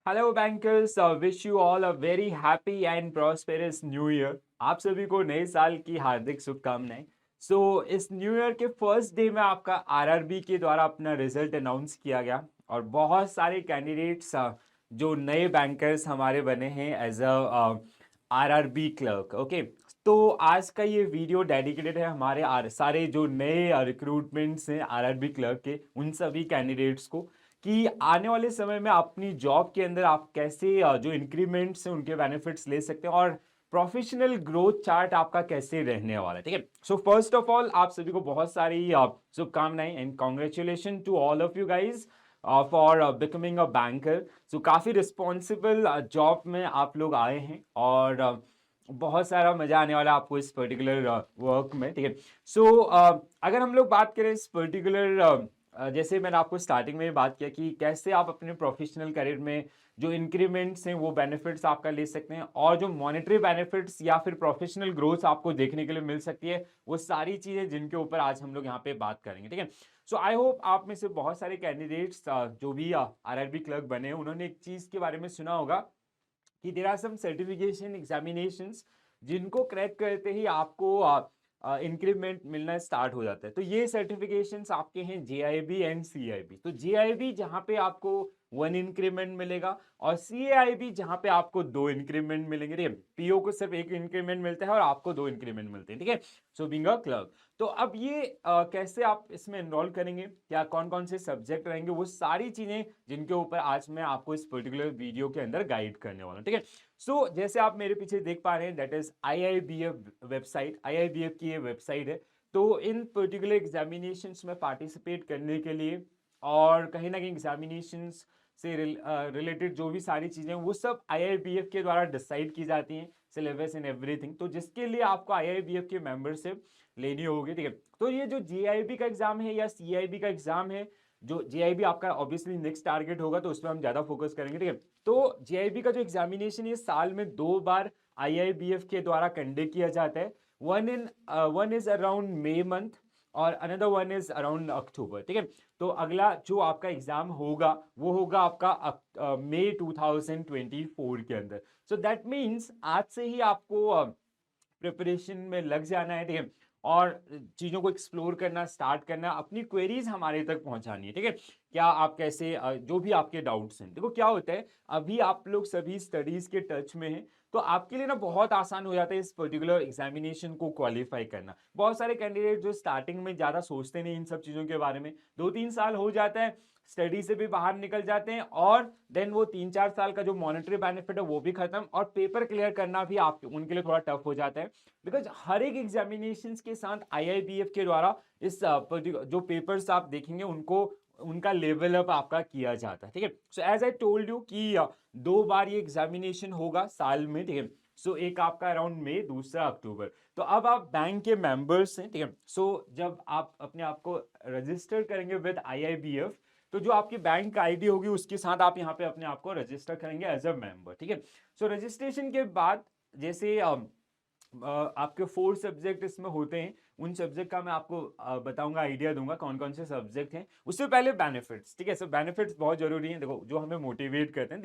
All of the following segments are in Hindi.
Hello bankers, wish you all a very happy and prosperous new year. आप सभी को नए साल की हार्दिक शुभकामनाएं। इस न्यू ईयर के फर्स्ट डे में आपका आरआरबी के द्वारा अपना रिजल्ट अनाउंस किया गया और बहुत सारे कैंडिडेट्स जो नए बैंकर्स हमारे बने हैं as a RRB clerk. Okay, तो आज का ये वीडियो डेडिकेटेड है हमारे सारे जो नए रिक्रूटमेंट्स हैं आरआरबी क्लर्क के, उन सभी कैंडिडेट्स को कि आने वाले समय में अपनी जॉब के अंदर आप कैसे जो इंक्रीमेंट्स हैं उनके बेनिफिट्स ले सकते हैं और प्रोफेशनल ग्रोथ चार्ट आपका कैसे रहने वाला है। ठीक है, सो फर्स्ट ऑफ ऑल आप सभी को बहुत सारी शुभकामनाएं and congratulation to all of you guys for becoming a banker. So काफ़ी रिस्पॉन्सिबल जॉब में आप लोग आए हैं और बहुत सारा मजा आने वाला है आपको इस पर्टिकुलर वर्क में। ठीक है, अगर हम लोग बात करें इस पर्टिकुलर जैसे मैंने आपको स्टार्टिंग में बात किया कि कैसे आप अपने प्रोफेशनल करियर में जो इंक्रीमेंट्स हैं वो बेनिफिट्स आपका ले सकते हैं और जो मॉनेटरी बेनिफिट्स या फिर प्रोफेशनल ग्रोथ आपको देखने के लिए मिल सकती है, वो सारी चीज़ें जिनके ऊपर आज हम लोग यहाँ पे बात करेंगे। ठीक है, सो आई होप आप में से बहुत सारे कैंडिडेट्स जो भी आरआरबी क्लर्क बने हैं उन्होंने एक चीज़ के बारे में सुना होगा कि there are some certification examinations जिनको क्रैक करते ही आपको इंक्रीमेंट मिलना स्टार्ट हो जाता है। तो ये सर्टिफिकेशंस आपके हैं जेआईबी एंड सीआईबी। तो जेआईबी जहाँ पे आपको 1 इंक्रीमेंट मिलेगा और सीआईबी जहाँ पे आपको 2 इंक्रीमेंट मिलेंगे। ठीक है, पीओ को सिर्फ 1 इंक्रीमेंट मिलता है और आपको 2 इंक्रीमेंट मिलते हैं। ठीक है, सो बीइंग अ क्लर्क, तो अब ये कैसे आप इसमें एनरोल करेंगे, क्या कौन कौन से सब्जेक्ट रहेंगे, वो सारी चीजें जिनके ऊपर आज मैं आपको इस पर्टिकुलर वीडियो के अंदर गाइड करने वाला हूं। ठीक है, जैसे आप मेरे पीछे देख पा रहे हैं that is IIBF website. IIBF की ये वेबसाइट है। तो इन पर्टिकुलर एग्जामिनेशंस में पार्टिसिपेट करने के लिए और कहीं ना कहीं एग्जामिनेशंस से रिलेटेड जो भी सारी चीजें वो सब आईआईबीएफ के द्वारा डिसाइड की जाती हैं, सिलेबस एंड एवरीथिंग। तो जिसके लिए आपको आईआईबीएफ के मेंबरशिप लेनी होगी। ठीक है, तो ये जो जेआईबी का एग्जाम है या सीआईबी का एग्जाम है, जो जेआईबी आपका ऑब्वियसली नेक्स्ट टारगेट होगा तो उस पर हम ज्यादा फोकस करेंगे। ठीक है, तो जेआईबी का जो एग्जामिनेशन ये साल में 2 बार आईआईबीएफ के द्वारा कंडक्ट किया जाता है। One is around May month और another one is around October. ठीक है, तो अगला जो आपका एग्जाम होगा वो होगा आपका मई 2024 के अंदर। सो दैट मीन्स आज से ही आपको प्रिपरेशन में लग जाना है। ठीक है, और चीज़ों को एक्सप्लोर करना स्टार्ट करना, अपनी क्वेरीज हमारे तक पहुंचानी है। ठीक है, क्या आप कैसे जो भी आपके डाउट्स हैं, देखो क्या होता है अभी आप लोग सभी स्टडीज के टच में हैं तो आपके लिए ना बहुत आसान हो जाता है इस पर्टिकुलर एग्जामिनेशन को क्वालिफाई करना। बहुत सारे कैंडिडेट जो स्टार्टिंग में ज़्यादा सोचते नहीं इन सब चीज़ों के बारे में, 2-3 साल हो जाता है, स्टडी से भी बाहर निकल जाते हैं और देन वो 3-4 साल का जो मॉनेटरी बेनिफिट है वो भी खत्म और पेपर क्लियर करना भी आप उनके लिए थोड़ा टफ हो जाता है। बिकॉज हर एक एग्जामिनेशन के साथ आईआईबीएफ के द्वारा इस जो पेपर्स आप देखेंगे उनको उनका लेवल अप आपका किया जाता है। ठीक है, so as I told you कि 2 बार ये एग्जामिनेशन होगा साल में। ठीक है, एक आपका अराउंड मई, दूसरा अक्टूबर। तो अब आप बैंक के मेंबर्स हैं। ठीक है, जब आप अपने आप को रजिस्टर करेंगे विद आईआईबीएफ तो जो आपकी बैंक आईडी होगी उसके साथ आप यहाँ पे अपने आप को रजिस्टर करेंगे एज अ मेंबर। ठीक है, रजिस्ट्रेशन के बाद जैसे आपके 4 सब्जेक्ट इसमें होते हैं, उन सब्जेक्ट का मैं आपको बताऊंगा, आइडिया दूंगा कौन कौन से सब्जेक्ट हैं। उससे पहले बेनिफिट्स। ठीक है, बेनिफिट्स बहुत जरूरी हैं, देखो जो हमें मोटिवेट करते हैं,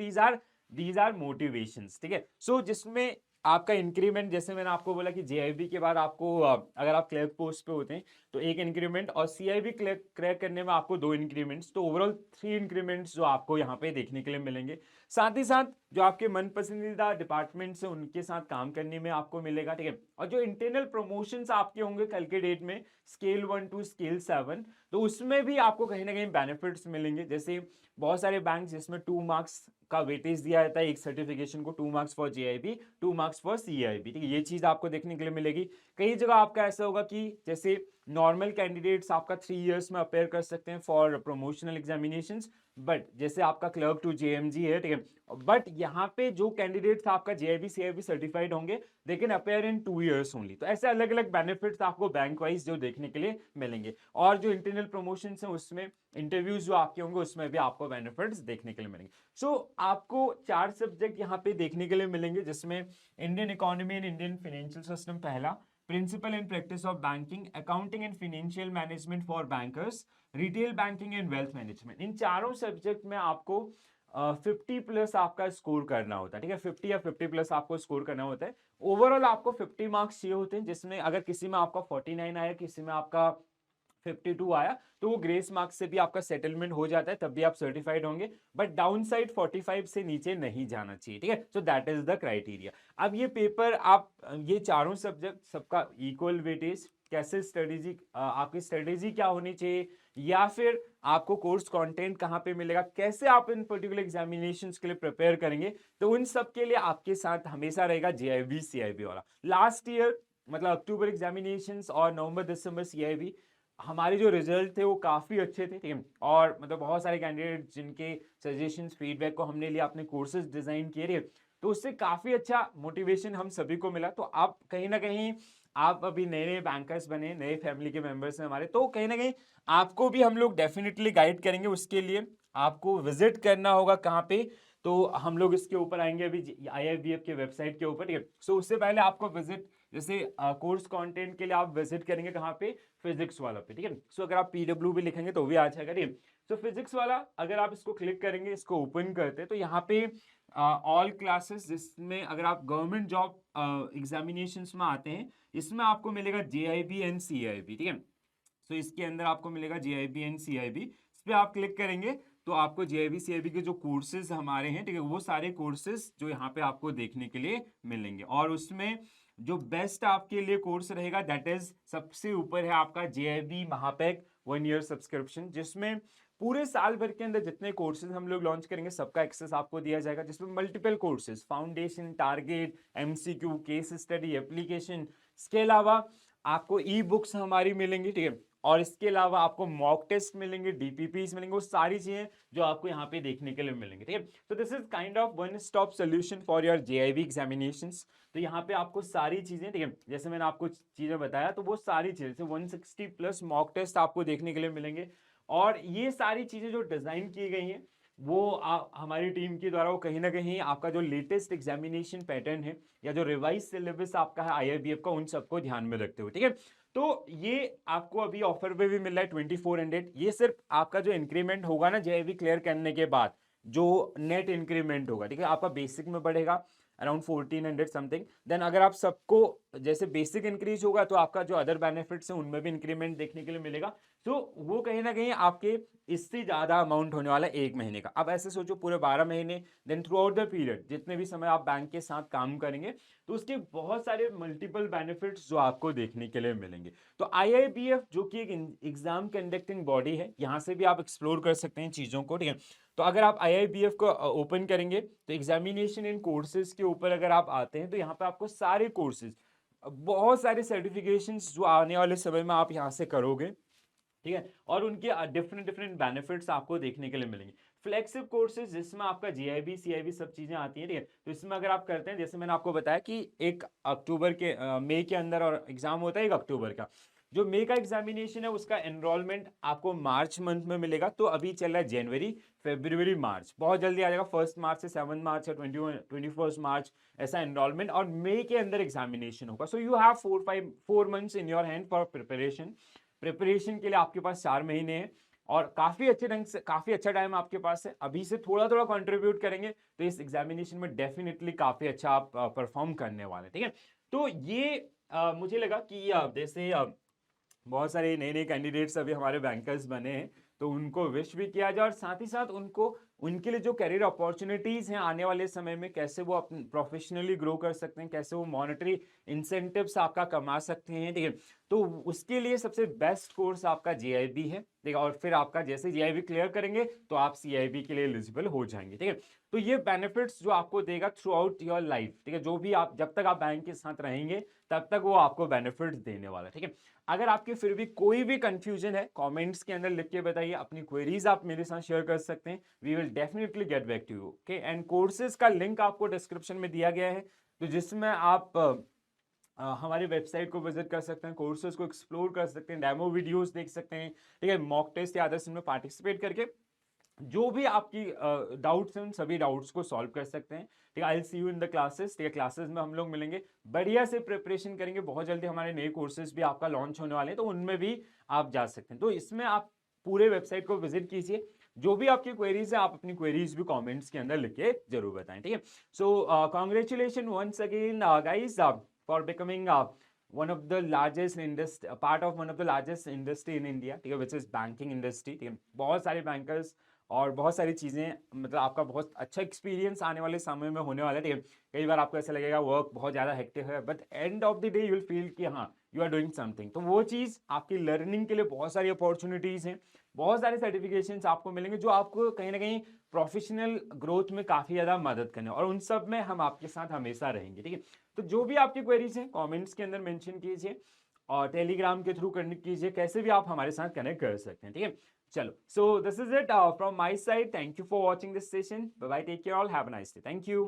दीज आर मोटिवेशंस। ठीक है, जिसमें आपका इंक्रीमेंट, जैसे मैंने आपको बोला कि जेआईबी के बाद आपको अगर आप क्लर्क पोस्ट पे होते हैं तो 1 इंक्रीमेंट और सीआईबी क्रैक करने में आपको 2 इंक्रीमेंट्स, तो ओवरऑल 3 इंक्रीमेंट्स जो आपको यहाँ पे देखने के लिए मिलेंगे। साथ ही साथ जो आपके मन पसंदीदा डिपार्टमेंट्स हैं उनके साथ काम करने में आपको मिलेगा। ठीक है, और जो इंटरनल प्रमोशंस आपके होंगे कल के डेट में स्केल 1 टू स्केल 7, तो उसमें भी आपको कहीं ना कहीं बेनिफिट्स मिलेंगे। जैसे बहुत सारे बैंक जिसमें 2 मार्क्स का वेटेज दिया जाता है एक सर्टिफिकेशन को, 2 marks for JIB, 2 marks for CIB. ठीक है, ये चीज आपको देखने के लिए मिलेगी। कई जगह आपका ऐसा होगा कि जैसे नॉर्मल कैंडिडेट्स आपका 3 इयर्स में अपेयर कर सकते हैं फॉर प्रमोशनल एग्जामिनेशंस, बट जैसे आपका क्लर्क टू जेएमजी है। ठीक है, बट यहाँ पे जो कैंडिडेट्स आपका जेआईबी सीआईबी सर्टिफाइड होंगे they can appear in 2 years only. तो ऐसे अलग अलग बेनिफिट्स आपको बैंक वाइज जो देखने के लिए मिलेंगे और जो इंटरनल प्रमोशंस हैं उसमें इंटरव्यूज जो आपके होंगे उसमें भी आपको बेनिफिट्स देखने के लिए मिलेंगे। आपको 4 सब्जेक्ट यहाँ पे देखने के लिए मिलेंगे जिसमें Indian economy and Indian financial system पहला, principle and practice of banking, accounting and financial management for bankers, retail banking and wealth management. इन चारों सब्जेक्ट में आपको 50 प्लस आपका स्कोर करना होता है, ठीक है, 50 या 50 प्लस आपको स्कोर करना होता है। ओवरऑल आपको 50 मार्क्स चाहिए होते हैं, जिसमें अगर किसी में आपका 49 आया, किसी में आपका 52 आया, तो वो ग्रेस मार्क्स से भी आपका सेटलमेंट हो जाता है, तब भी आप सर्टिफाइड होंगे। बट डाउन साइड 45 से नीचे नहीं जाना चाहिए, ठीक है। So that is the criteria. अब ये पेपर आप ये चारों सब्जेक्ट सबका इक्वल वेटेज, कैसे स्ट्रेटेजी, आपकी स्ट्रेटेजी क्या होनी चाहिए, या फिर आपको कोर्स कंटेंट कहाँ पे मिलेगा, कैसे आप इन पर्टिकुलर एग्जामिनेशंस के लिए प्रिपेयर करेंगे, तो उन सब के लिए आपके साथ हमेशा रहेगा जेआईबी सीआईबी वाला। लास्ट ईयर मतलब अक्टूबर एग्जामिनेशंस और नवंबर दिसंबर सीआईबी, हमारे जो रिजल्ट थे वो काफ़ी अच्छे थे, ठीक है। और मतलब बहुत सारे कैंडिडेट जिनके सजेशंस फीडबैक को हमने लिया, अपने कोर्सेज डिज़ाइन किए थे, तो उससे काफ़ी अच्छा मोटिवेशन हम सभी को मिला। तो आप कहीं ना कहीं, आप अभी नए नए बैंकर्स बने, नए फैमिली के मेंबर्स हैं हमारे, तो कहीं ना कहीं आपको भी हम लोग डेफिनेटली गाइड करेंगे। उसके लिए आपको विजिट करना होगा कहाँ पे, तो हम लोग इसके ऊपर आएंगे अभी IIBF के वेबसाइट के ऊपर, ठीक है। सो उससे पहले आपको विजिट, जैसे कोर्स कंटेंट के लिए आप विजिट करेंगे कहाँ पे, फिजिक्स वाला पे, ठीक है। सो अगर आप PW भी लिखेंगे तो भी आ जाएगा, ठीक है। सो फिजिक्स वाला अगर आप इसको क्लिक करेंगे, इसको ओपन करते हैं, तो यहाँ पे ऑल क्लासेस, जिसमें अगर आप गवर्नमेंट जॉब एग्जामिनेशंस में आते हैं, इसमें आपको मिलेगा JIB एंड CIB, ठीक है। सो इसके अंदर आपको मिलेगा JIB एंड CIB, इस पर आप क्लिक करेंगे तो आपको JIB CIB के जो कोर्सेज हमारे हैं, ठीक है, वो सारे कोर्सेज जो यहाँ पे आपको देखने के लिए मिलेंगे। और उसमें जो बेस्ट आपके लिए कोर्स रहेगा, दैट इज सबसे ऊपर है आपका JIB महापैक 1 ईयर सब्सक्रिप्शन, जिसमें पूरे साल भर के अंदर जितने कोर्सेज हम लोग लॉन्च करेंगे सबका एक्सेस आपको दिया जाएगा, जिसमें multiple courses, foundation, target, MCQ, case study, application, इसके अलावा आपको ई बुक्स हमारी मिलेंगी, ठीक है। और इसके अलावा आपको मॉक टेस्ट मिलेंगे, DPPs मिलेंगे, वो सारी चीजें जो आपको यहाँ पे देखने के लिए मिलेंगे, ठीक है। तो this is kind of one stop solution for your JIB examinations. तो यहाँ पे आपको सारी चीजें, ठीक है, जैसे मैंने आपको चीजें बताया, तो वो सारी चीजें, जैसे 160 प्लस मॉक टेस्ट आपको देखने के लिए मिलेंगे। और ये सारी चीजें जो डिजाइन की गई हैं, वो हमारी टीम के द्वारा, वो कहीं ना कहीं आपका जो लेटेस्ट एग्जामिनेशन पैटर्न है, या जो रिवाइज सिलेबस आपका है IIBF का, उन सबको ध्यान में रखते हुए, ठीक है। तो ये आपको अभी ऑफर पे भी मिल रहा है 2400। ये सिर्फ आपका जो इंक्रीमेंट होगा ना JIB क्लियर करने के बाद, जो नेट इंक्रीमेंट होगा, ठीक है, आपका बेसिक में बढ़ेगा अराउंड 1400 समथिंग। देन अगर आप सबको, जैसे बेसिक इंक्रीज होगा, तो आपका जो अदर बेनिफिट्स हैं उनमें भी इंक्रीमेंट देखने के लिए मिलेगा। तो वो कहीं ना कहीं आपके इससे ज्यादा अमाउंट होने वाला है एक महीने का। अब ऐसे सोचो पूरे 12 महीने, then throughout the period जितने भी समय आप बैंक के साथ काम करेंगे, तो उसके बहुत सारे मल्टीपल बेनिफिट्स जो आपको देखने के लिए मिलेंगे। तो IIBF जो कि एक एग्जाम कंडक्टिंग बॉडी है, यहाँ से भी आप एक्सप्लोर कर सकते हैं चीज़ों को, ठीक है। तो अगर आप IIBF को ओपन करेंगे, तो एग्जामिनेशन इन कोर्सेज के ऊपर अगर आप आते हैं, तो यहाँ पे आपको सारे कोर्सेज, बहुत सारे सर्टिफिकेशंस जो आने वाले समय में आप यहाँ से करोगे, ठीक है, और उनके डिफरेंट डिफरेंट बेनिफिट्स आपको देखने के लिए मिलेंगे। फ्लेक्सिब कोर्सेज, जिसमें आपका JIB CIB सब चीजें आती हैं, ठीक है। तो इसमें अगर आप करते हैं, जैसे मैंने आपको बताया कि एक अक्टूबर के मई के अंदर और एग्जाम होता है 1 अक्टूबर का, जो मई का एग्जामिनेशन है उसका एनरोलमेंट आपको मार्च मंथ में मिलेगा। तो अभी चल रहा है जनवरी, फरवरी, मार्च, बहुत जल्दी आ जाएगा, 1 मार्च से 7 मार्च या 21 मार्च, ऐसा एनरोलमेंट। और मई के अंदर एग्जामिनेशन होगा। So you have 4 months in your hand for preparation. Preparation के लिए आपके पास 4 महीने हैं, और काफी अच्छे ढंग से, काफी अच्छा टाइम आपके पास है। अभी से थोड़ा थोड़ा कंट्रीब्यूट करेंगे तो इस एग्जामिनेशन में डेफिनेटली काफी अच्छा आप परफॉर्म करने वाले, ठीक है। तो ये मुझे लगा कि जैसे बहुत सारे नए नए कैंडिडेट्स अभी हमारे बैंकर्स बने हैं, तो उनको विश भी किया जाए, और साथ ही साथ उनको, उनके लिए जो करियर अपॉर्चुनिटीज हैं आने वाले समय में, कैसे वो अपने प्रोफेशनली ग्रो कर सकते हैं, कैसे वो मॉनेटरी इंसेंटिव्स आपका कमा सकते हैं, ठीक है। तो उसके लिए सबसे बेस्ट कोर्स आपका JIB है, ठीक है। और फिर आपका जैसे JIB क्लियर करेंगे तो आप CIB के लिए एलिजिबल हो जाएंगे, ठीक है। तो ये बेनिफिट्स जो आपको देगा थ्रू आउट योर लाइफ, ठीक है, जो भी आप, जब तक आप बैंक के साथ रहेंगे तब तक वो आपको बेनिफिट्स देने वाला है, ठीक है। अगर आपके फिर भी कोई भी कंफ्यूजन है, कमेंट्स के अंदर लिख के बताइए, अपनी क्वेरीज आप मेरे साथ शेयर कर सकते हैं, we will definitely get back to you, okay. And courses का लिंक आपको डिस्क्रिप्शन में दिया गया है, तो जिसमें आप हमारी वेबसाइट को विजिट कर सकते हैं, कोर्सेज को एक्सप्लोर कर सकते हैं, डेमो वीडियोस देख सकते हैं, ठीक है, मॉक टेस्ट या अदर्स में पार्टिसिपेट करके जो भी आपकी डाउट्स हैं उन सभी डाउट्स को सॉल्व कर सकते हैं, ठीक है। I will see you in the classes, ठीक है, क्लासेस में हम लोग मिलेंगे, बढ़िया से प्रिपरेशन करेंगे। बहुत जल्दी हमारे नए कोर्सेज भी आपका लॉन्च होने वाले हैं, तो उनमें भी आप जा सकते हैं। तो इसमें आप पूरे वेबसाइट को विजिट कीजिए, जो भी आपकी क्वेरीज है आप अपनी क्वेरीज भी कमेंट्स के अंदर लिख के जरूर बताएं, ठीक है। So congratulation once again guys for becoming one of the largest industry, part of one of the largest industry in India, ठीक है, which is banking industry, ठीक है। बहुत सारे बैंकर्स और बहुत सारी चीज़ें, मतलब आपका बहुत अच्छा एक्सपीरियंस आने वाले समय में होने वाला है, ठीक है। कई बार आपको ऐसा लगेगा वर्क बहुत ज़्यादा हेक्टिक है, but end of the day you will feel कि हाँ यू आर डूइंग समथिंग। तो वो चीज़ आपकी लर्निंग के लिए बहुत सारी अपॉर्चुनिटीज़ हैं, बहुत सारे सर्टिफिकेशंस आपको मिलेंगे जो आपको कहीं ना कहीं प्रोफेशनल ग्रोथ में काफ़ी ज़्यादा मदद करने, और उन सब में हम आपके साथ हमेशा रहेंगे, ठीक है। तो जो भी आपकी क्वेरीज हैं कमेंट्स के अंदर मेंशन कीजिए, और टेलीग्राम के थ्रू कनेक्ट कीजिए, कैसे भी आप हमारे साथ कनेक्ट कर सकते हैं, ठीक है। चलो, so this is it from my side, thank you for watching this session, bye bye, take care all, have a nice day, thank you.